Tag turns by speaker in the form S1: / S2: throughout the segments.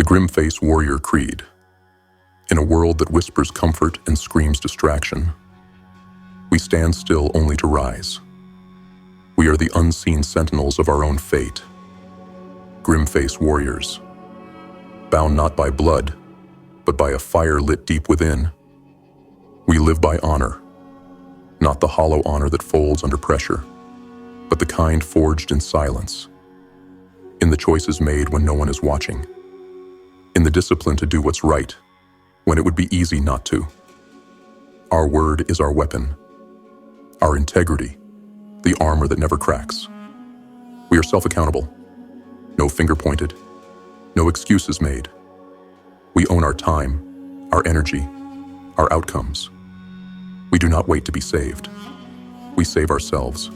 S1: GrimFace Warrior Creed. In a world that whispers comfort and screams distraction, we stand still only to rise. We are the unseen sentinels of our own fate. GrimFace Warriors, bound not by blood, but by a fire lit deep within. We live by honor, not the hollow honor that folds under pressure, but the kind forged in silence, in the choices made when no one is watching, in the discipline to do what's right when it would be easy not to. Our word is our weapon, our integrity, the armor that never cracks. We are self-accountable, no finger pointed, no excuses made. We own our time, our energy, our outcomes. We do not wait to be saved. We save ourselves,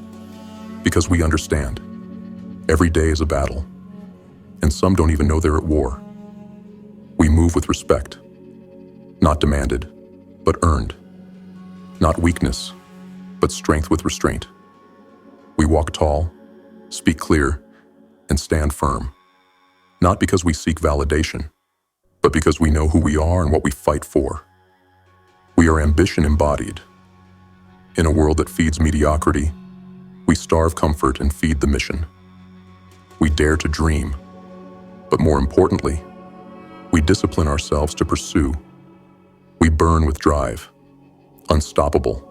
S1: because we understand every day is a battle, and some don't even know they're at war. We move with respect, not demanded, but earned. Not weakness, but strength with restraint. We walk tall, speak clear, and stand firm, not because we seek validation, but because we know who we are and what we fight for. We are ambition embodied. In a world that feeds mediocrity, we starve comfort and feed the mission. We dare to dream, but more importantly, we discipline ourselves to pursue. We burn with drive, unstoppable,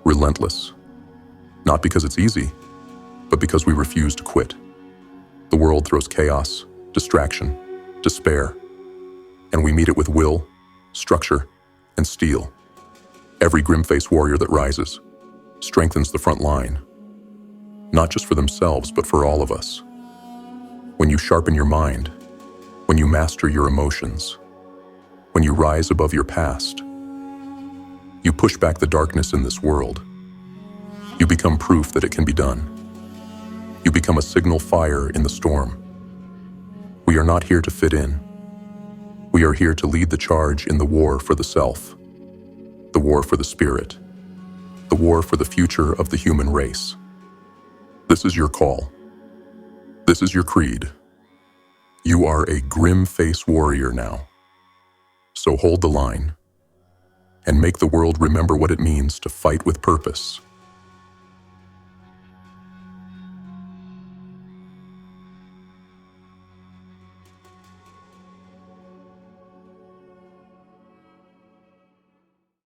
S1: relentless, not because it's easy, but because we refuse to quit. The world throws chaos, distraction, despair, and we meet it with will, structure, and steel. Every GrimFace warrior that rises strengthens the front line, not just for themselves, but for all of us. When you sharpen your mind, when you master your emotions, when you rise above your past, you push back the darkness in this world. You become proof that it can be done. You become a signal fire in the storm. We are not here to fit in. We are here to lead the charge in the war for the self, the war for the spirit, the war for the future of the human race. This is your call. This is your creed. You are a GrimFace warrior now. So hold the line and make the world remember what it means to fight with purpose.